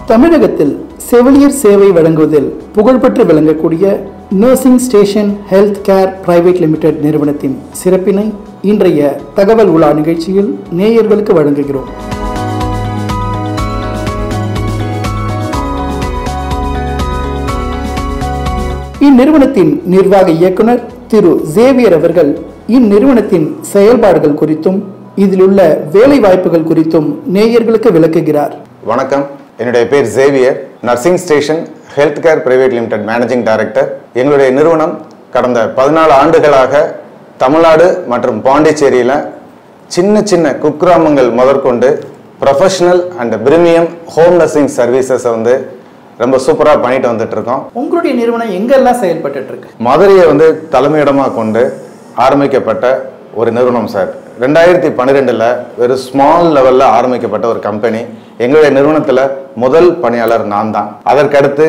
தமிழகத்தில் செவிலியர் சேவை வழங்குவதில் புகழ்பெற்று விளங்கக்கூடிய nursing station health care private limited நிறுவனத்தின் சிறப்பினை இன்றைய தகவல் உலா நிகழ்ச்சியில் நேயர்களுக்கு வழங்குகிறோம். இந்நிறுவனத்தின் நிர்வாக இயக்குனர் திரு சேவியர் அவர்கள் இந்நிறுவனத்தின் செயல்பாடுகள் குறித்தும் இதில் உள்ள வேலை வாய்ப்புகள் குறித்தும் நேயர்களுக்கு விளக்குகிறார். வணக்கம், என்னுடைய பேர் Xavier. Nursing station health care private limited managing director. எங்களுடைய நிறுவனம் கடந்த 14 ஆண்டுகளாக தமிழ்நாடு மற்றும் பாண்டிச்சேரியில் சின்ன சின்ன குக்கிராமங்கள் முதற்கொண்டு professional and premium home nursing சர்வீசஸை ரொம்ப சூப்பராக பண்ணிட்டு வந்துட்டு இருக்கோம். உங்களுடைய நிறுவனம் எங்கெல்லாம் செயல்பட்டு இருக்கு? மதுரையை தலைமையிடமாக கொண்டு ஆரம்பிக்கப்பட்ட ஒரு நிறுவனம் சார். 2012 ஒரு ஸ்மால் லெவலில் ஆரம்பிக்கப்பட்ட ஒரு கம்பெனி. எங்களுடைய நிறுவனத்தில் முதல் பணியாளர் நான் தான். அதற்கடுத்து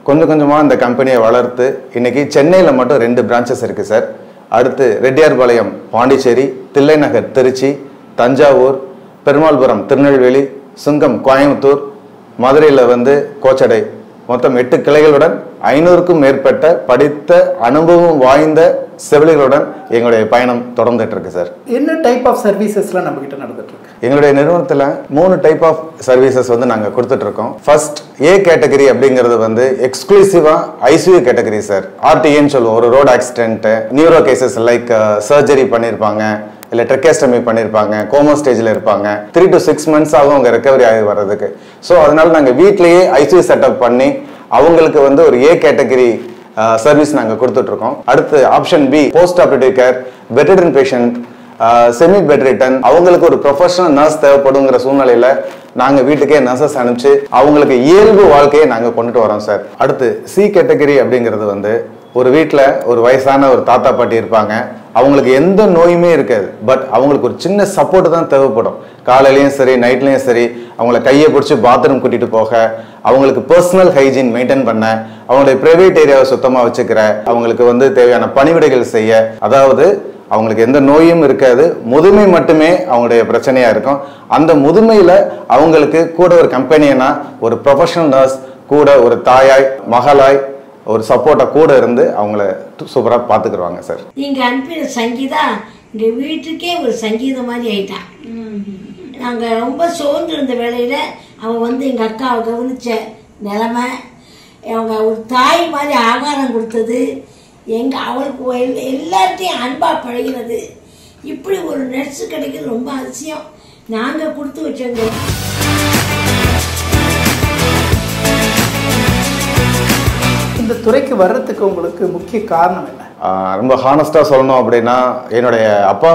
கொஞ்சம் கொஞ்சமாக இந்த கம்பெனியை வளர்த்து இன்னைக்கு சென்னையில் மட்டும் 2 பிரான்ச்சஸ் இருக்குது சார். அடுத்து ரெட்டியார்பாளையம் பாண்டிச்சேரி, தில்லைநகர் திருச்சி, தஞ்சாவூர், பெருமாள்புரம் திருநெல்வேலி, சுங்கம் கோயம்புத்தூர், மதுரையில் கோச்சடை, மொத்தம் 8 கிளைகளுடன் 500க்கும் மேற்பட்ட படித்த அனுபவம் வாய்ந்த செவிலியர்களுடன் எங்களுடைய பயணம் தொடர்ந்துட்டு இருக்கு சார். என்ன டைப் ஆஃப் சர்வீசஸ்லாம் நம்ம கிட்ட நடந்துட்டு இருக்கு? எங்களுடைய நிறுவனத்தில் 3 டைப் ஆஃப் சர்வீசஸ் நாங்கள் கொடுத்துட்டு இருக்கோம். ஃபர்ஸ்ட் ஏ கேட்டகரி அப்படிங்கிறது எக்ஸ்க்ளூசிவா ஐசியூ கேட்டகரி சார். ஆர்டிஏன்னு சொல்லுவோம். ஒரு road accident, neuro cases like surgery பண்ணியிருப்பாங்க, இல்லை ட்ரெக்கேஸ்டமி பண்ணியிருப்பாங்க, கோமா ஸ்டேஜில் இருப்பாங்க. 3 to 6 months ஆகும் அவங்க ரெக்கவரி ஆகி வர்றதுக்கு. ஸோ அதனால நாங்கள் வீட்லேயே ஐசியூ செட்டப் பண்ணி அவங்களுக்கு ஒரு ஏ கேட்டகரி சர்வீஸ் நாங்கள் கொடுத்துட்ருக்கோம். அடுத்து option B post operative care, bedridden patient, semi bedridden, அவங்களுக்கு ஒரு ப்ரொஃபஷனல் நர்ஸ் தேவைப்படுங்கிற சூழ்நிலையில் நாங்கள் வீட்டுக்கே நர்சஸ் அனுப்பிச்சு அவங்களுக்கு இயல்பு வாழ்க்கையை நாங்கள் கொண்டுட்டு வரோம் சார். அடுத்து சி கேட்டகரி அப்படிங்கிறது ஒரு வீட்டில் ஒரு வயசான ஒரு தாத்தா பாட்டி இருப்பாங்க. அவங்களுக்கு எந்த நோயுமே இருக்காது, பட் அவங்களுக்கு ஒரு சின்ன சப்போர்ட் தான் தேவைப்படும். காலையிலையும் சரி நைட்லையும் சரி அவங்கள கையை பிடிச்சி பாத்ரூம் கூட்டிகிட்டு போக, அவங்களுக்கு பர்சனல் ஹைஜீன் மெயின்டைன் பண்ண, அவங்களுடைய பிரைவேட் ஏரியாவை சுத்தமாக வச்சுக்கிற, அவங்களுக்கு தேவையான பணிவிடைகள் செய்ய, அதாவது அவங்களுக்கு எந்த நோயும் இருக்காது, முதுமை மட்டுமே அவங்களுடைய பிரச்சனையாக இருக்கும். அந்த முதுமையில் அவங்களுக்கு கூட ஒரு கம்பெனினா ஒரு ப்ரொஃபஷனல் நர்ஸ் கூட ஒரு தாயாய் மகளாய் ஒரு சப்போர்ட்டை கூட இருந்து அவங்கள சூப்பராக பார்த்துக்குருவாங்க சார். நீங்கள் அனுப்பின சங்கீதா எங்கள் வீட்டுக்கே ஒரு சங்கீதம் மாதிரி ஆயிட்டான். நாங்கள் ரொம்ப சோர்ந்து இருந்த வேளையில் அவன் எங்கள் அக்காவை கவனித்த நிலைமை, அவங்க ஒரு தாய் மாதிரி ஆகாரம் கொடுத்தது, அவளுக்கு எல்லார்ட்டையும் அன்பாக பழகினது, இப்படி ஒரு நர்ஸு கிடைக்கிறது ரொம்ப அதிசயம். நாங்கள் கொடுத்து வச்சோங்க. இந்த துறைக்கு வர்றதுக்கு உங்களுக்கு முக்கிய காரணம் என்ன? ரொம்ப ஹானஸ்டாக சொல்லணும் அப்படின்னா, என்னுடைய அப்பா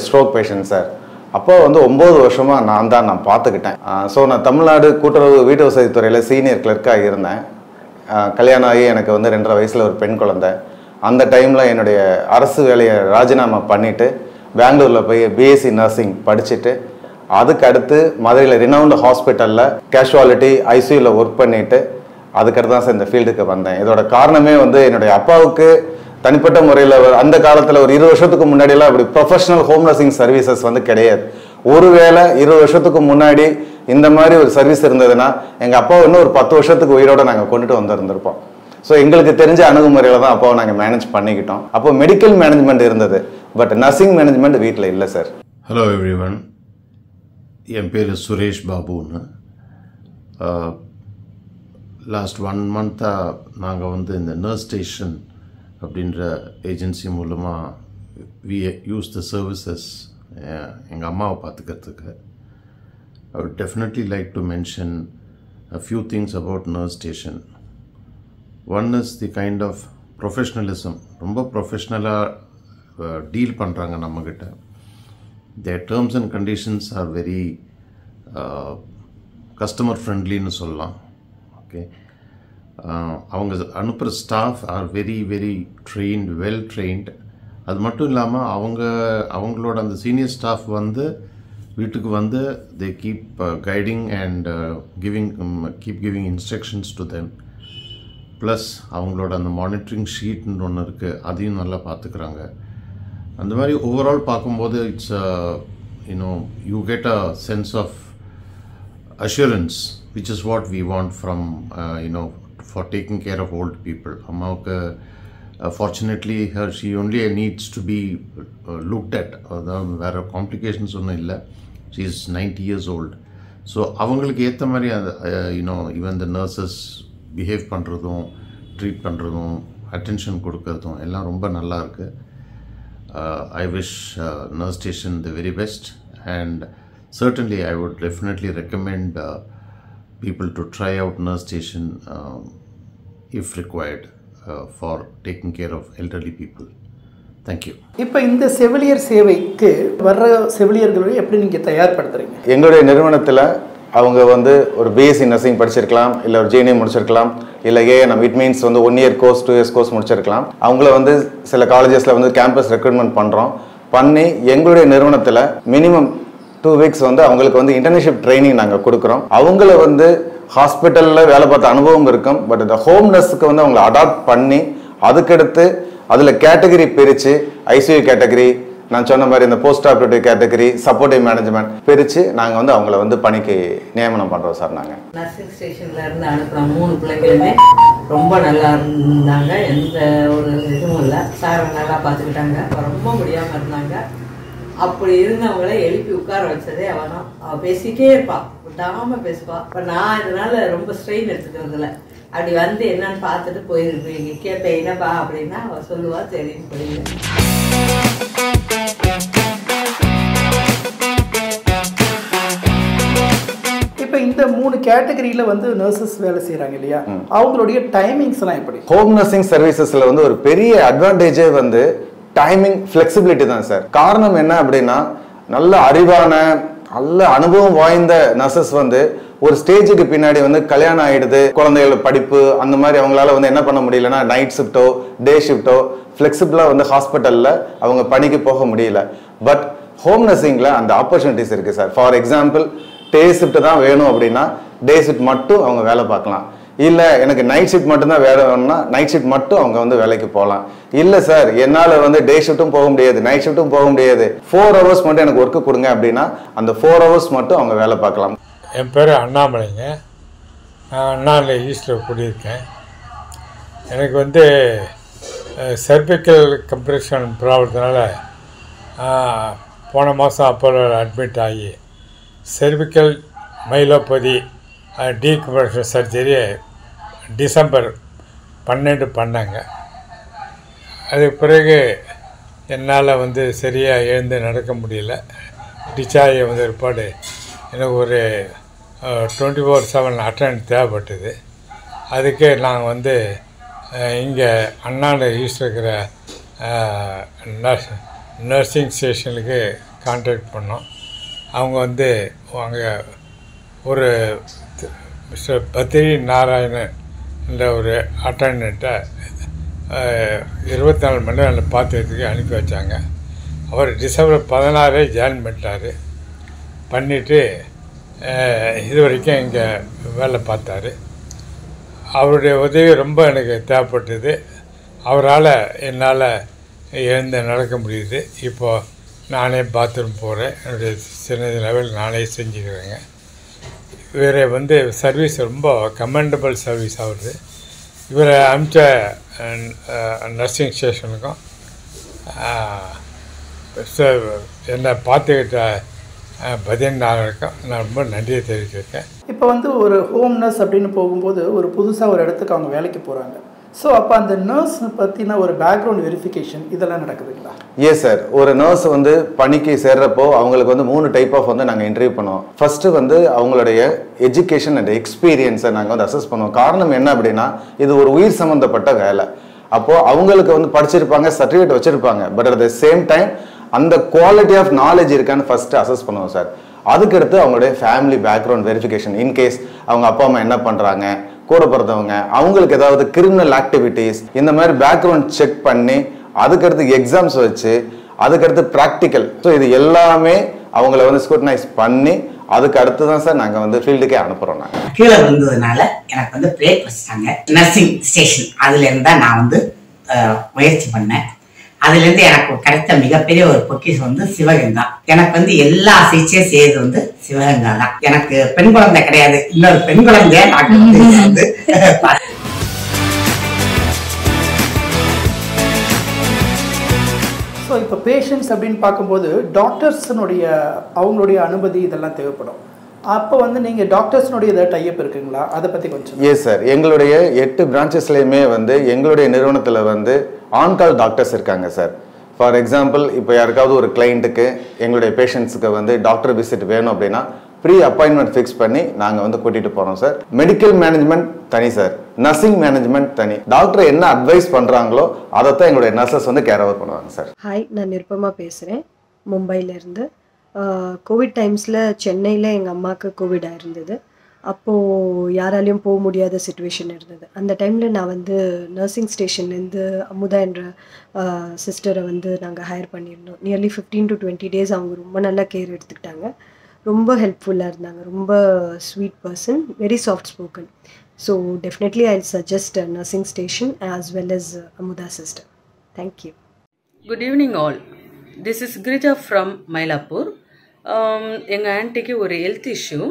ஸ்ட்ரோக் பேஷண்ட் சார். அப்பா 9 வருஷமாக நான் பார்த்துக்கிட்டேன். ஸோ நான் தமிழ்நாடு கூட்டுறவு வீட்டு வசதித்துறையில் சீனியர் கிளர்க்காக இருந்தேன். கல்யாணம் ஆகி எனக்கு 2.5 வயசில் ஒரு பெண் குழந்தை. அந்த டைமில் என்னுடைய அரசு வேலையை ராஜினாமா பண்ணிவிட்டு பெங்களூரில் போய் பிஎஸ்சி நர்சிங் படிச்சுட்டு, அதுக்கு அடுத்து மதுரையில் ரினவுண்ட் ஹாஸ்பிட்டலில் கேஷுவாலிட்டி ஐசியூவில் ஒர்க் பண்ணிவிட்டு அதுக்கடுத்து தான் சார் இந்த ஃபீல்டுக்கு வந்தேன். இதோட காரணமே என்னுடைய அப்பாவுக்கு தனிப்பட்ட முறையில் அந்த காலத்தில் ஒரு 20 வருஷத்துக்கு முன்னாடியெல்லாம் இப்படி ப்ரொஃபஷனல் ஹோம் நர்சிங் சர்வீசஸ் கிடையாது. ஒருவேளை 20 வருஷத்துக்கு முன்னாடி இந்த மாதிரி ஒரு சர்வீஸ் இருந்ததுன்னா எங்கள் அப்பாவை இன்னும் ஒரு 10 வருஷத்துக்கு உயிரோட நாங்கள் கொண்டுட்டு வந்திருந்திருப்போம். ஸோ எங்களுக்கு தெரிஞ்ச அணுகுமுறையில் தான் அப்பாவை நாங்கள் மேனேஜ் பண்ணிக்கிட்டோம். அப்போ மெடிக்கல் மேனேஜ்மெண்ட் இருந்தது, பட் நர்சிங் மேனேஜ்மெண்ட் வீட்டில் இல்லை சார். ஹலோ எவ்ரிவன், என் பேர் சுரேஷ் பாபுன்னு. லாஸ்ட் 1 மந்த்தாக நாங்கள் இந்த நர்ஸ் ஸ்டேஷன் அப்படின்ற ஏஜென்சி மூலமாக வி யூஸ் த சர்வீசஸ் எங்கள் அம்மாவை பார்த்துக்கிறதுக்கு. I would definitely like to mention a few things about nurse station. One is the kind of professionalism. ரொம்ப ப்ரொஃபஷ்னலாக டீல் பண்ணுறாங்க நம்மக்கிட்ட. their terms and conditions are very customer ஃப்ரெண்ட்லின்னு சொல்லலாம். Okay, அவங்க அனுப்புகிற staff are very very trained, well trained. அது மட்டும் இல்லாமல் அவங்களோட அந்த சீனியர் ஸ்டாஃப் வீட்டுக்கு they keep guiding and keep giving instructions to them. Plus அவங்களோட அந்த மானிட்டரிங் ஷீட்னு ஒன்று இருக்குது, அதையும் நல்லா பார்த்துக்கிறாங்க. அந்த மாதிரி ஓவரால் பார்க்கும்போது it's you get a sense of assurance which is what we want from, for taking care of old people. Ammavukku, fortunately, she only needs to be looked at. There are complications onnum illa. She is 90 years old. So avangalukku etha mari even the nurses behave பண்றதும் treat பண்றதும் attention கொடுக்கறதும் எல்லாம் ரொம்ப நல்லா இருக்கு. I wish Nurse Station the very best, and certainly I would definitely recommend people to try out Nurse Station if required for taking care of elderly people. Thank you. இப்போ இந்த செவிலியர் சேவைக்கு வர்ற செவிலியர்களை எப்படி நீங்கள் தயார்படுத்துறீங்க? எங்களுடைய நிறுவனத்தில் அவங்க வந்து ஒரு பிஎஸ்சி நர்சிங் படிச்சிருக்கலாம், இல்லை ஒரு ஜிஎன்ஏ முடிச்சிருக்கலாம், இல்லை ஏஎன்எம், இட் மீன்ஸ் வந்து 1 year கோர்ஸ் 2 years கோர்ஸ் முடிச்சிருக்கலாம். அவங்கள வந்து சில காலேஜஸில் வந்து கேம்பஸ் ரெக்ரூட்மெண்ட் பண்ணுறோம். பண்ணி எங்களுடைய நிறுவனத்தில் மினிமம் 2 weeks வந்து அவங்களுக்கு வந்து இன்டர்ன்ஷிப் ட்ரைனிங் நாங்கள் கொடுக்குறோம். அவங்கள வந்து ஹாஸ்பிட்டலில் வேலை பார்த்த அனுபவம் இருக்கும், பட் இந்த ஹோம் நர்ஸுக்கு வந்து அவங்களை அடாப்ட் பண்ணி அதுக்கடுத்து அதில் கேட்டகரி பிரித்து ஐசியூ கேட்டகரி, நான் சொன்ன மாதிரி இந்த post operative category, supportive management பிரித்து நாங்கள் வந்து அவங்கள வந்து பணிக்கு நியமனம் பண்ணுறோம் சார். நாங்கள் நர்சிங் ஸ்டேஷனில் இருந்து அனுப்புன 3 பிள்ளைங்களுமே ரொம்ப நல்லா இருந்தாங்க. எந்த ஒரு இதுவும் இல்லை. சார் நல்லா பார்த்துக்கிட்டாங்க. ரொம்ப முடியாமல் இருந்தாங்க. அப்படி இருந்தவங்கள எழுப்பி உட்கார வச்சதே அவதான். அவள் பேசிட்டே இருப்பாள், விடாமல் பேசுவாள். இப்போ நான் இதனால ரொம்ப ஸ்ட்ரெயின் எடுத்துக்கிறதுல அப்படி வந்து என்னன்னு பார்த்துட்டு போயிருப்பீங்க. கேட்பேன் என்னப்பா அப்படின்னா அவள் சொல்லுவா சரின்னு போயிருவேன். இப்போ இந்த 3 கேட்டகரியில் வந்து நர்சஸ் வேலை செய்கிறாங்க இல்லையா, அவங்களுடைய டைமிங்ஸ்லாம் எப்படி? ஹோம் நர்சிங் சர்வீசஸில் வந்து ஒரு பெரிய அட்வான்டேஜே வந்து டைமிங் ஃப்ளெக்சிபிலிட்டி தான் சார். காரணம் என்ன அப்படின்னா, நல்ல அறிவான நல்ல அனுபவம் வாய்ந்த நர்சஸ் வந்து ஒரு ஸ்டேஜுக்கு பின்னாடி வந்து கல்யாணம் ஆகிடுது, குழந்தைகள் படிப்பு, அந்த மாதிரி அவங்களால வந்து என்ன பண்ண முடியலன்னா நைட் ஷிஃப்ட்டோ டே ஷிஃப்ட்டோ ஃப்ளெக்சிபிளாக வந்து ஹாஸ்பிட்டலில் அவங்க பணிக்கு போக முடியல. பட் ஹோம் நர்சிங்கில் அந்த ஆப்பர்ச்சுனிட்டிஸ் இருக்குது sir. For example, day shift தான் வேணும் அப்படின்னா டே ஷிஃப்ட் மட்டும் அவங்க வேலை பார்க்கலாம். இல்லை எனக்கு நைட் ஷிஃப்ட் மட்டும்தான் வேலை வேணும்னா நைட் ஷிஃப்ட் மட்டும் அவங்க வந்து வேலைக்கு போகலாம். இல்லை சார் என்னால் வந்து டே ஷிஃப்ட்டும் போக முடியாது, நைட் ஷிஃப்ட்டும் போக முடியாது, 4 hours மட்டும் எனக்கு ஒர்க்கு கொடுங்க அப்படின்னா அந்த 4 hours மட்டும் அவங்க வேலை பார்க்கலாம். என் பேர் அண்ணாமலைங்க. நான் அண்ணாமலை ஈஸ்டில் குடியிருக்கேன். எனக்கு வந்து சர்விக்கல் கம்ப்ரெஷன் ப்ராப்ளத்தினால போன மாதம் அப்போலோ அட்மிட் ஆகி சர்விக்கல் மைலோபதி டீகம்ப்ரெஷன் சர்ஜரியை டிசம்பர் 12 பண்ணாங்க. அதுக்கு பிறகு என்னால் வந்து சரியாக எழுந்து நடக்க முடியல. டிச்சார்ஜ் வந்து ஏற்பாடு எனக்கு ஒரு 24/7 அட்டெண்ட் தேவைப்பட்டது. அதுக்கு நாங்கள் வந்து இங்கே அண்ணாநகர் ஈஸ்ட் இருக்கிற நர்சிங் ஸ்டேஷனுக்கு கான்டாக்ட் பண்ணோம். அவங்க வந்து அங்கே ஒரு மிஸ்டர் பத்ரி நாராயணன் என்ற ஒரு அட்டண்டண்ட்டை 24 மணி நேரம் பார்த்துக்கிறதுக்கு அனுப்பி வச்சாங்க. அவர் டிசம்பர் 16 ஜாயின் பண்ணிவிட்டு இது வரைக்கும் இங்கே வேலை பார்த்தாரு. அவருடைய உதவி ரொம்ப எனக்கு தேவைப்பட்டது. அவரால் என்னால் எழுந்து நடக்க முடியுது. இப்போது நானே பாத்ரூம் போகிறேன். என்னுடைய சின்ன லெவல் நானே செஞ்சுக்கிறேங்க. இவரை வந்து சர்வீஸ் ரொம்ப கமெண்டபிள் சர்வீஸ் ஆகுது. இவரை அனுப்பிச்ச நர்சிங் ஸ்டேஷனுக்கும் என்னை பார்த்துக்கிட்ட பதினாலுக்கும் நான் ரொம்ப நன்றியை தெரிவிச்சிருக்கேன். இப்போ வந்து ஒரு ஹோம் நர்ஸ் அப்படின்னு போகும்போது ஒரு புதுசாக ஒரு இடத்துக்கு அவங்க வேலைக்கு போகிறாங்க. ஸோ அப்போ அந்த நர்ஸ் பற்றின ஒரு பேக்ரவுண்ட் வெரிஃபிகேஷன் இதெல்லாம் நடக்குதுங்களா? Yes sir. ஒரு நர்ஸ் வந்து பணிக்கு சேர்றப்போ அவங்களுக்கு வந்து 3 டைப் ஆஃப் வந்து நாங்கள் இன்டர்வியூ பண்ணுவோம். ஃபர்ஸ்ட்டு வந்து அவங்களுடைய எஜுகேஷன் அண்ட் எக்ஸ்பீரியன்ஸை நாங்கள் வந்து அசஸ் பண்ணுவோம். காரணம் என்ன அப்படின்னா, இது ஒரு உயிர் சம்மந்தப்பட்ட வேலை. அப்போது அவங்களுக்கு வந்து படிச்சிருப்பாங்க, சர்டிஃபிகேட் வச்சுருப்பாங்க, but at the same time அந்த குவாலிட்டி ஆஃப் நாலேஜ் இருக்கான்னு ஃபஸ்ட்டு அசஸ் பண்ணுவோம் சார். அதுக்கடுத்து அவங்களுடைய ஃபேமிலி பேக்ரவுண்ட் வெரிஃபிகேஷன். இன்கேஸ் அவங்க அப்பா அம்மா என்ன பண்ணுறாங்க, கூட பிறந்தவங்க, அவங்களுக்கு ஏதாவது கிரிமினல் ஆக்டிவிட்டீஸ், இந்த மாதிரி பேக்ரவுண்ட் செக் பண்ணி அதுக்கடுத்து எக்ஸாம்ஸ் வச்சு அதுக்கடுத்து ப்ராக்டிக்கல். ஸோ இது எல்லாமே அவங்கள வந்து ஸ்க்ரூட்டனைஸ் பண்ணி அதுக்கு அடுத்து தான் சார் நாங்கள் வந்து ஃபீல்டுக்கே அனுப்புகிறோம். நாங்கள் கீழே விழுந்ததுனால எனக்கு வந்து பிரேக் வச்சுட்டாங்க. நர்சிங் ஸ்டேஷன் அதுலேருந்து தான் நான் வந்து முயற்சி பண்ணேன். அதுலேருந்து எனக்கு கிடைத்த மிகப்பெரிய ஒரு பொக்கிஷம் வந்து சிவகங்கா. எனக்கு வந்து எல்லா சிகிச்சையும் செய்யறது வந்து சிவகங்கா தான். எனக்கு பெண் குழந்தை கிடையாது, இன்னொரு பெண் குழந்தைய வந்து ஸோ இப்போ பேஷண்ட்ஸ் அப்படின்னு பார்க்கும்போது டாக்டர்ஸினுடைய அவங்களுடைய அனுமதி இதெல்லாம் தேவைப்படும். அப்போ வந்து நீங்கள் டாக்டர்ஸ்னுடைய ஏதாவது டைப் இருக்குங்களா, அதை பற்றி கொஞ்சம்? எஸ் சார், எங்களுடைய 8 பிரான்ச்சஸ்லேயுமே வந்து எங்களுடைய நிறுவனத்தில் வந்து ஆன்கால் டாக்டர்ஸ் இருக்காங்க சார். ஃபார் எக்ஸாம்பிள், இப்போ யாருக்காவது ஒரு கிளைண்ட்டுக்கு எங்களுடைய பேஷண்ட்ஸுக்கு வந்து டாக்டர் விசிட் வேணும் அப்படின்னா ப்ரீ அப்பாயின்மெண்ட் ஃபிக்ஸ் பண்ணி நாங்கள் வந்து கூட்டிகிட்டு போகிறோம் சார். மெடிக்கல் மேனேஜ்மெண்ட் தனி சார், நர்சிங் மேனேஜ்மெண்ட் தனி. டாக்டர் என்ன அட்வைஸ் பண்ணுறாங்களோ அதை தான் எங்களுடைய நர்சஸ் வந்து கேர் ஓவர் பண்ணுவாங்க சார். ஹாய், நான் நிருப்பமா பேசுகிறேன், மும்பையிலேருந்து. கோவிட் டைம்ஸில் சென்னையில் எங்கள் அம்மாவுக்கு கோவிட் ஆயிருந்தது. அப்போது யாராலையும் போக முடியாத சுச்சுவேஷன் இருந்தது. அந்த டைமில் நான் வந்து நர்சிங் ஸ்டேஷன்லேருந்து அமுதா என்ற சிஸ்டரை வந்து நாங்கள் ஹையர் பண்ணியிருந்தோம். நியர்லி 15 to 20 days அவங்க ரொம்ப நல்லா கேர் எடுத்துக்கிட்டாங்க. ரொம்ப ஹெல்ப்ஃபுல்லாக இருந்தாங்க. ரொம்ப sweet person, very soft spoken. So definitely I suggest nursing station as well as Amudha sister. Thank you. Good evening all. This is Girija from Mylapore. எங்கள் ஆன்ட்டிக்கு ஒரு health issue,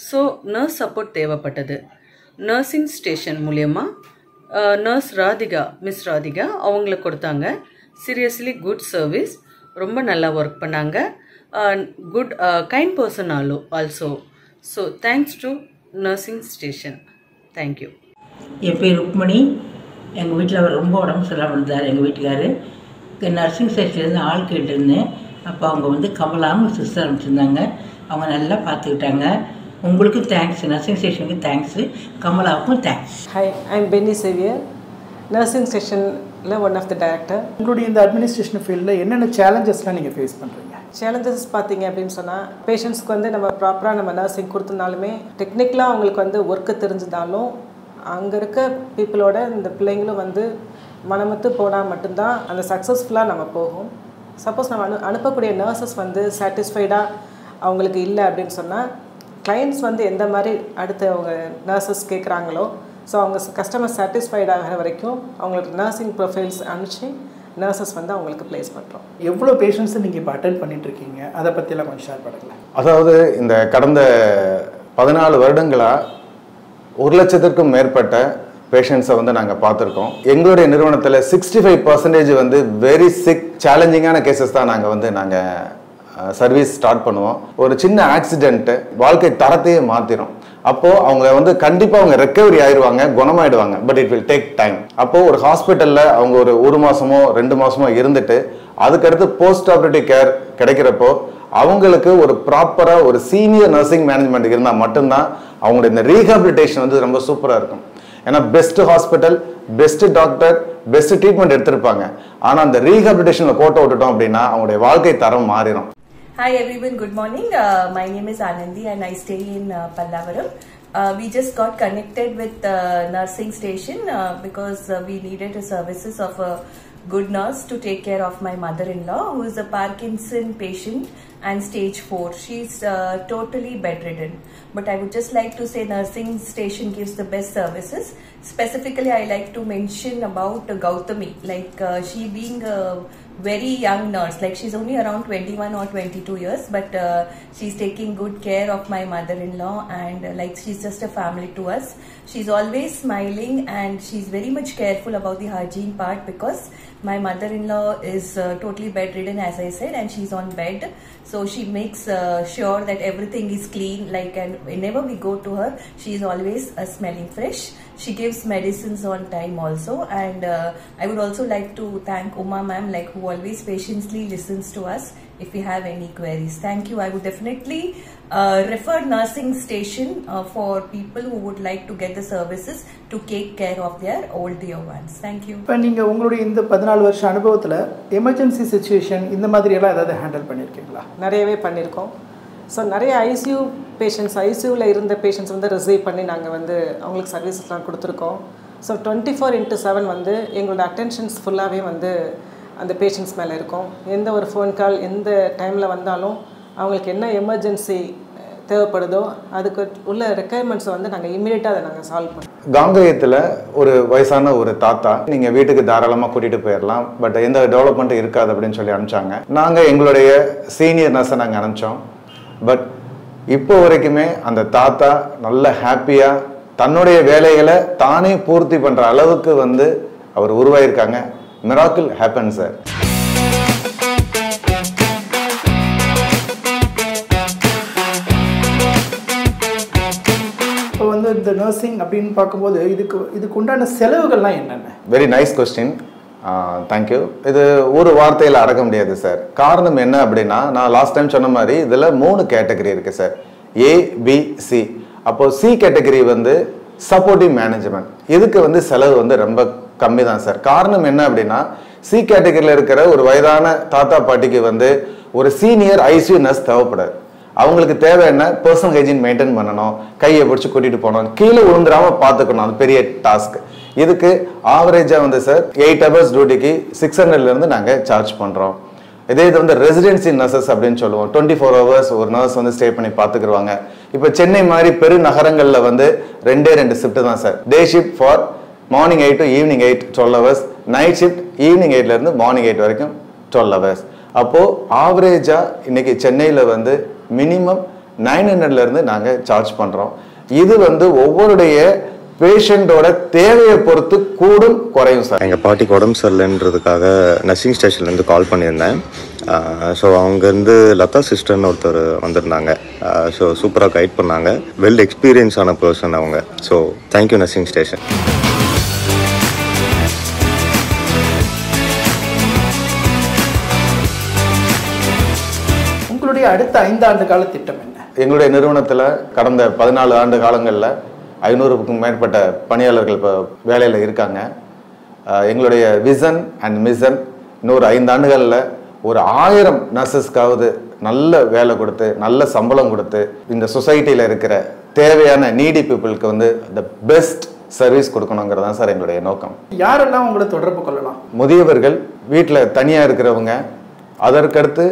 so nurse support தேவைப்பட்டது. நர்சிங் ஸ்டேஷன் மூலயமா நர்ஸ் ராதிகா, மிஸ் ராதிகா அவங்கள கொடுத்தாங்க. Seriously good service, ரொம்ப நல்லா work பண்ணாங்க. Good kind person also. So thanks to nursing station. Thank you. என் பேர் ருக்மணி. எங்கள் வீட்டில் ரொம்ப உடம்பு சரியில்லாமல் இருந்தார் எங்கள் வீட்டுக்காரு. நர்சிங் ஸ்டேஷன்லேருந்து ஆள் கேட்டிருந்தேன். அப்போ அவங்க வந்து கமலான்னு சிஸ்டர் அனுப்பிச்சிருந்தாங்க. அவங்க நல்லா பார்த்துக்கிட்டாங்க. உங்களுக்கும் தேங்க்ஸ், நர்சிங் ஸ்டேஷனுக்கு தேங்க்ஸு, கமலாவுக்கும் thanks. Hi, I'm Benny Xavier, nursing ஸ்டேஷனில் ஒன் ஆஃப் த டைரக்டர். உங்களுடைய இந்த அட்மினிஸ்ட்ரேஷன் ஃபீல்டில் என்னென்ன சேலஞ்சஸ்லாம் நீங்கள் ஃபேஸ் பண்ணுறீங்க? சேலஞ்சஸ் பார்த்தீங்க அப்படின்னு சொன்னால், பேஷண்ட்ஸ்க்கு வந்து நம்ம ப்ராப்பராக நம்ம நர்சிங் கொடுத்தனாலுமே டெக்னிக்கலாக அவங்களுக்கு வந்து ஒர்க்கு தெரிஞ்சிருந்தாலும் அங்கே இருக்க பீப்புளோட இந்த பிள்ளைங்களும் வந்து மனமத்து போனால் மட்டும்தான் அந்த சக்ஸஸ்ஃபுல்லாக நம்ம போகும். சப்போஸ் நம்ம அனுப்பக்கூடிய நர்சஸ் வந்து சாட்டிஸ்ஃபைடாக அவங்களுக்கு இல்லை அப்படின்னு சொன்னால், கிளைண்ட்ஸ் வந்து எந்த மாதிரி அடுத்து அவங்க நர்சஸ் கேட்குறாங்களோ, ஸோ அவங்க கஸ்டமர் சாட்டிஸ்ஃபைட் ஆகிற வரைக்கும் அவங்களுக்கு நர்சிங் ப்ரொஃபைல்ஸ் அனுப்பிச்சு நர்சஸ் வந்து அவங்களுக்கு ப்ளேஸ் பண்ணுறோம். எவ்வளோ பேஷண்ட்ஸை நீங்கள் இப்போ அட்டென்ட் பண்ணிட்டுருக்கீங்க, அதை பற்றியெல்லாம் கொஞ்சம் ஷேர் பண்ணுங்களேன். அதாவது இந்த கடந்த 14 வருடங்களாக 1 லட்சத்திற்கும் மேற்பட்ட பேஷண்ட்ஸை வந்து நாங்கள் பார்த்துருக்கோம். எங்களுடைய நிறுவனத்தில் 65% வந்து வெரி சிக் சேலஞ்சிங்கான கேசஸ் தான் நாங்கள் சர்வீஸ் ஸ்டார்ட் பண்ணுவோம். ஒரு சின்ன ஆக்சிடென்ட்டு வாழ்க்கை தரத்தையே மாற்றிடும். அப்போது அவங்க வந்து கண்டிப்பாக அவங்க ரெக்கவரி ஆயிடுவாங்க, குணமாயிடுவாங்க. But it will take time. அப்போது ஒரு ஹாஸ்பிட்டலில் அவங்க ஒரு 1 மாதமோ 2 மாதமோ இருந்துட்டு அதுக்கடுத்து போஸ்ட் ஆப்ரேட்டிவ் கேர் கிடைக்கிறப்போ அவங்களுக்கு ஒரு ப்ராப்பராக ஒரு சீனியர் நர்சிங் மேனேஜ்மெண்ட் இருந்தால் மட்டும்தான் அவங்களுடைய இந்த ரீஹாபிலிட்டேஷன் வந்து ரொம்ப சூப்பராக இருக்கும். ஏன்னா best hospital, best doctor, best treatment எடுத்திருப்பாங்க. ஆனால் அந்த ரீஹாபிலிட்டேஷனில் கோட்டை விட்டுட்டோம் அப்படின்னா அவங்களுடைய வாழ்க்கை தரம் மாறிடும். Hi everyone, good morning. My name is Anandi and I stay in Pallavaram. We just got connected with nursing station because we needed the services of a good nurse to take care of my mother-in-law who is a Parkinson patient and stage 4. She's totally bedridden. But I would just like to say nursing station gives the best services. Specifically, I like to mention about Gautami. Like she being a very young nurse, like she's only around 21 or 22 years, but she's taking good care of my mother-in-law and like she's just a family to us. She's always smiling and she's very much careful about the hygiene part because my mother-in-law is totally bedridden, as I said, and she's on bed. So she makes sure that everything is clean, like, and whenever we go to her, she is always smelling fresh. She gives medicines on time also, and I would also like to thank Uma ma'am, like, who always patiently listens to us if we have any queries. Thank you. I would definitely refer nursing station for people who would like to get the services to take care of their old dear ones. Thank you. இப்போ நீங்கள் உங்களுடைய இந்த 14 வருஷ அனுபவத்தில் emergency situation இந்த மாதிரி எல்லாம் ஏதாவது ஹேண்டில் பண்ணியிருக்கீங்களா? நிறையவே பண்ணியிருக்கோம். ஸோ நிறைய ஐசியூ பேஷண்ட்ஸ், ஐசியூவில் இருந்த பேஷண்ட்ஸ் வந்து ரிசீவ் பண்ணி நாங்கள் வந்து அவங்களுக்கு சர்வீசஸ்லாம் கொடுத்துருக்கோம். ஸோ 24/7 வந்து எங்களோட அட்டென்ஷன்ஸ் ஃபுல்லாகவே வந்து அந்த பேஷண்ட்ஸ் மேலே இருக்கும். எந்த ஒரு ஃபோன் கால் எந்த டைமில் வந்தாலும் அவங்களுக்கு என்ன எமர்ஜென்சி தேவைப்படுதோ அதுக்கு உள்ள ரெக்குயர்மெண்ட்ஸை வந்து நாங்கள் இமீடியட்டாக அதை நாங்கள் சால்வ் பண்ணுவோம். காங்கேயத்தில் ஒரு வயசான ஒரு தாத்தா, நீங்கள் வீட்டுக்கு தாராளமாக கூட்டிகிட்டு போயிடலாம், பட் எந்த டெவலப்மெண்ட்டும் இருக்காது அப்படின்னு சொல்லி அனுப்பிச்சாங்க. நாங்கள் எங்களுடைய சீனியர் நர்ஸை நாங்கள் அனுப்பிச்சோம். பட் இப்போ வரைக்குமே அந்த தாத்தா நல்ல ஹாப்பியாக தன்னுடைய வேலைகளை தானே பூர்த்தி பண்ணுற அளவுக்கு வந்து அவர் உருவாயிருக்காங்க. Miracle happen sir. இப்போ வந்து இந்த நர்சிங் அப்படின்னு பார்க்கும்போது இதுக்கு உண்டான செலவுகள்லாம் என்னென்ன? Very nice question, thank you. இது ஒரு வார்த்தையில் அடக்க முடியாது சார். காரணம் என்ன அப்படின்னா, நான் லாஸ்ட் டைம் சொன்ன மாதிரி இதில் 3 கேட்டகரி இருக்குது சார், ABC. அப்போது C கேட்டகரி வந்து சப்போர்ட்டிவ் மேனேஜ்மெண்ட். இதுக்கு வந்து செலவு வந்து ரொம்ப கம்மி தான் சார். காரணம் என்ன அப்படின்னா, C கேட்டகரியில் இருக்கிற ஒரு வயதான தாத்தா பாட்டிக்கு வந்து ஒரு சீனியர் ICU நர்ஸ் தேவைப்படாது. அவங்களுக்கு தேவை என்ன, பர்சனல் ஹைஜீன் மெயின்டைன் பண்ணணும், கையை பிடிச்சி கூட்டிகிட்டு போகணும், கீழே விழுந்துடாமல் பார்த்துக்கணும், அது பெரிய டாஸ்க். இதுக்கு ஆவரேஜாக வந்து சார் 8 hours டியூட்டிக்கு 600லேருந்து நாங்கள் சார்ஜ் பண்ணுறோம். இதே இது வந்து ரெசிடென்சி நர்சஸ் அப்படின்னு சொல்லுவோம். 24 hours ஒரு நர்ஸ் வந்து ஸ்டே பண்ணி பார்த்துக்குருவாங்க. இப்போ சென்னை மாதிரி பெரு நகரங்களில் வந்து 2 ஷிஃப்ட் தான் sir. Day shift for morning 8 to evening 8 12 hours, night shift evening 8லேருந்து மார்னிங் 8 வரைக்கும் 12 hours. அப்போது ஆவரேஜாக இன்னைக்கு சென்னையில் வந்து மினிமம் 900லேருந்து நாங்கள் சார்ஜ் பண்ணுறோம். இது வந்து ஒவ்வொருடைய பேஷண்டோட தேவையை பொறுத்து கூடும் குறையும் சார். எங்கள் பாட்டிக்கு உடம்பு சரியில்லைன்றதுக்காக நர்சிங் ஸ்டேஷன்லேருந்து கால் பண்ணியிருந்தேன். ஸோ அங்கேருந்து லதா சிஸ்டர்னு ஒருத்தர் வந்திருந்தாங்க. ஸோ சூப்பராக கைட் பண்ணாங்க. வெல் எக்ஸ்பீரியன்ஸ் ஆன பர்சன் அவங்க. So thank you nursing station. அடுத்த 5 ஆண்டு கால திட்டம் என்ன? எங்களுடைய நிறுவனத்தில் கடந்த 14 ஆண்டு காலங்களில் 500க்கும் மேற்பட்ட பணியாளர்கள் இப்போ வேலையில் இருக்காங்க. எங்களுடைய விஷன் அண்ட் மிஷன் இன்னொரு 5 ஆண்டுகளில் ஒரு 1000 நர்சஸ்க்காவது நல்ல வேலை கொடுத்து நல்ல சம்பளம் கொடுத்து இந்த சொசைட்டியில் இருக்கிற தேவையான நீடி பீப்புளுக்கு வந்து த பெஸ்ட் சர்வீஸ் கொடுக்கணுங்கிறது தான் சார் எங்களுடைய நோக்கம். யாரெல்லாம் உங்களை தொடர்பு கொள்ளலாம்? முதியவர்கள், வீட்டில் தனியாக இருக்கிறவங்க, அதற்கடுத்து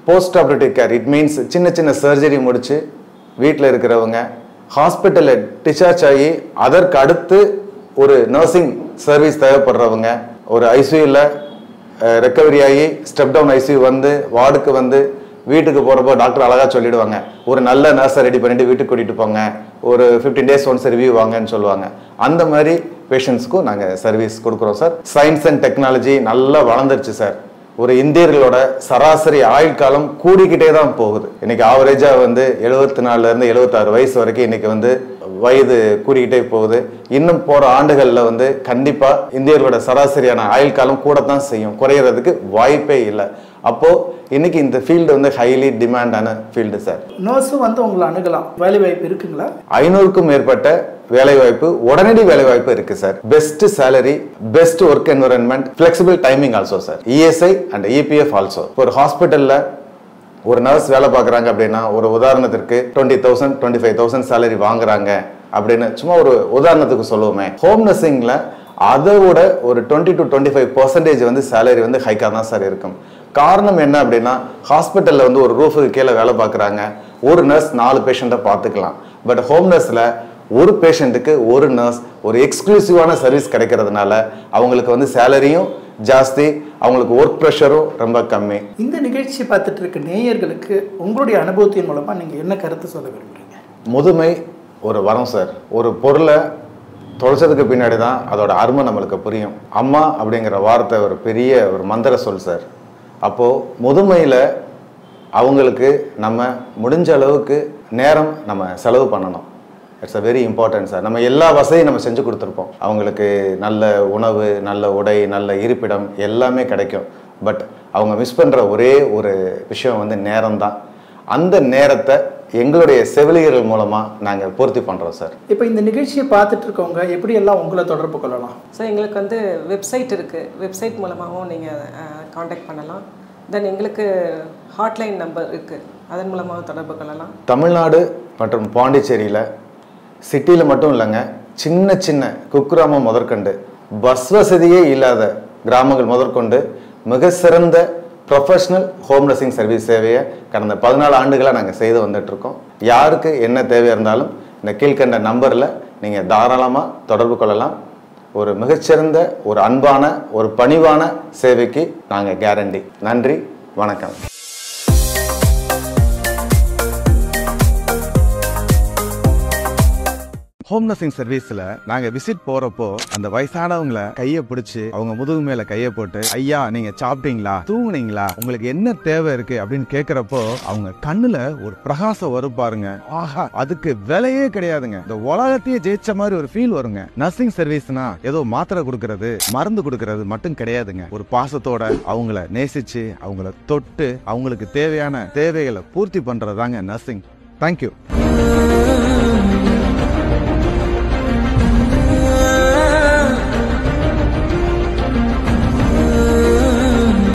post operative care, it means சின்ன சின்ன சர்ஜரி முடித்து வீட்டில் இருக்கிறவங்க, ஹாஸ்பிட்டலில் டிஸ்சார்ஜ் ஆகி அதற்கு அடுத்து ஒரு நர்சிங் சர்வீஸ் தேவைப்படுறவங்க, ஒரு ஐசியூவில் ரெக்கவரி ஆகி ஸ்டெப் டவுன் ஐசியூ வந்து வார்டுக்கு வந்து வீட்டுக்கு போகிறப்போ டாக்டர் அழகாக சொல்லிடுவாங்க, ஒரு நல்ல நர்ஸை ரெடி பண்ணிவிட்டு வீட்டுக்கு கூட்டிகிட்டு போங்க, ஒரு 15 days ஒன்ஸ் ரிவ்யூ வாங்கன்னு சொல்லுவாங்க. அந்த மாதிரி பேஷண்ட்ஸ்க்கும் நாங்கள் சர்வீஸ் கொடுக்குறோம் சார். சயின்ஸ் அண்ட் டெக்னாலஜி நல்லா வளர்ந்துருச்சு சார். ஒரு இந்தியர்களோட சராசரி ஆயுள் காலம் கூடிக்கிட்டே தான் போகுது. இன்னைக்கு ஆவரேஜாக வந்து 74லேருந்து 76 வயசு வரைக்கும் இன்னைக்கு வந்து வயது கூடிக்கிட்டே போகுது. இன்னும் போகிற ஆண்டுகளில் வந்து கண்டிப்பாக இந்தியர்களோட சராசரியான ஆயுள் காலம் கூட தான் செய்யும், குறையிறதுக்கு வாய்ப்பே இல்லை. அப்போது இன்னைக்கு இந்த ஃபீல்டு வந்து ஹைலி டிமாண்டான ஃபீல்டு சார். நர்ஸும் வந்து உங்களை அணுகலாம், வேலை வாய்ப்பு இருக்குங்களா? 500க்கும் மேற்பட்ட வேலைவாய்ப்பு, உடனடி வேலைவாய்ப்பு இருக்கு sir. Best salary, best work environment, flexible timing also sir. ESI and EPF also. ஒரு ஹாஸ்பிட்டல்ல ஒரு நர்ஸ் வேலை பார்க்குறாங்க அப்படின்னா, ஒரு உதாரணத்திற்கு 20,000 25,000 சேலரி வாங்குறாங்க அப்படின்னு சும்மா ஒரு உதாரணத்துக்கு சொல்லுவோமே. ஹோம் நர்சிங்ல அதை விட ஒரு 20 to 25% வந்து சேலரி வந்து ஹைக்காக தான் சார் இருக்கும். காரணம் என்ன அப்படின்னா, ஹாஸ்பிட்டலில் வந்து ஒரு ரூஃபுக்கு கீழே வேலை பார்க்குறாங்க, ஒரு நர்ஸ் 4 பேஷண்ட்டை பார்த்துக்கலாம். பட் ஹோம் நர்ஸில் ஒரு பேஷண்ட்டுக்கு ஒரு நர்ஸ், ஒரு எக்ஸ்க்ளூசிவான சர்வீஸ் கிடைக்கிறதுனால அவங்களுக்கு வந்து சேலரியும் ஜாஸ்தி, அவங்களுக்கு ஒர்க் ப்ரெஷரும் ரொம்ப கம்மி. இந்த நிகழ்ச்சி பார்த்துட்டு இருக்க நேயர்களுக்கு உங்களுடைய அனுபவத்தின் மூலமாக நீங்கள் என்ன கருத்து சொல்ல விரும்புகிறீங்க? முதுமை ஒரு வரம் சார். ஒரு பொருளை தொலைச்சதுக்கு பின்னாடி தான் அதோட அருமை நம்மளுக்கு புரியும். அம்மா அப்படிங்கிற வார்த்தை ஒரு பெரிய ஒரு மந்திர சொல் சார். அப்போது முதுமையில் அவங்களுக்கு நம்ம முடிஞ்ச அளவுக்கு நேரம் நம்ம செலவு பண்ணணும். It's a very important sir. நம்ம எல்லா வசதியும் நம்ம செஞ்சு கொடுத்துருப்போம். அவங்களுக்கு நல்ல உணவு, நல்ல உடை, நல்ல இருப்பிடம் எல்லாமே கிடைக்கும். பட் அவங்க மிஸ் பண்ணுற ஒரே ஒரு விஷயம் வந்து நேரம் தான். அந்த நேரத்தை எங்களுடைய செவிலியர்கள் மூலமாக நாங்கள் பூர்த்தி பண்ணுறோம் சார். இப்போ இந்த நிகழ்ச்சியை பார்த்துட்டு இருக்கவங்க எப்படியெல்லாம் உங்களை தொடர்பு கொள்ளலாம்? ஸோ எங்களுக்கு வந்து வெப்சைட் இருக்குது, வெப்சைட் மூலமாகவும் நீங்கள் காண்டாக்ட் பண்ணலாம். தென் எங்களுக்கு ஹாட்லைன் நம்பர் இருக்குது, அதன் மூலமாக தொடர்பு கொள்ளலாம். தமிழ்நாடு மற்றும் பாண்டிச்சேரியில் சிட்டியில் மட்டும் இல்லைங்க, சின்ன சின்ன குக்கிராமம் முதற்கொண்டு பஸ் வசதியே இல்லாத கிராமங்கள் முதற்கொண்டு மிக சிறந்த ப்ரொஃபஷ்னல் ஹோம் நர்சிங் சர்வீஸ் சேவையை கடந்த 14 ஆண்டுகளாக நாங்கள் செய்து வந்துட்டுருக்கோம். யாருக்கு என்ன தேவை இருந்தாலும் இந்த கீழ்கண்ட நம்பரில் நீங்கள் தாராளமாக தொடர்பு கொள்ளலாம். ஒரு மிகச்சிறந்த, ஒரு அன்பான, ஒரு பணிவான சேவைக்கு நாங்கள் கேரண்டி. நன்றி, வணக்கம். ஹோம் நர்சிங் சர்வீஸ்ல நாங்க விசிட் போறப்போ அந்த வயசானவங்களை கைய பிடிச்சு அவங்க முதுகு மேல கைய போட்டு, ஐயா நீங்க சாப்பிட்டீங்களா, தூங்குனீங்களா, உங்களுக்கு என்ன தேவை இருக்கு அப்படின்னு கேக்குறப்போ அவங்க கண்ணுல ஒரு பிரகாசம் வரும் பாருங்க. ஆஹா, அதுக்கு விலையே கிடையாதுங்க. இந்த உலகத்தையே ஜெயிச்ச மாதிரி ஒரு ஃபீல் வருங்க. நர்சிங் சர்வீஸ்னா ஏதோ மாத்திரை கொடுக்கறது, மருந்து கொடுக்கறது மட்டும் கிடையாதுங்க. ஒரு பாசத்தோட அவங்கள நேசிச்சு, அவங்கள தொட்டு, அவங்களுக்கு தேவையான தேவைகளை பூர்த்தி பண்றதாங்க நர்சிங். தேங்க்யூ.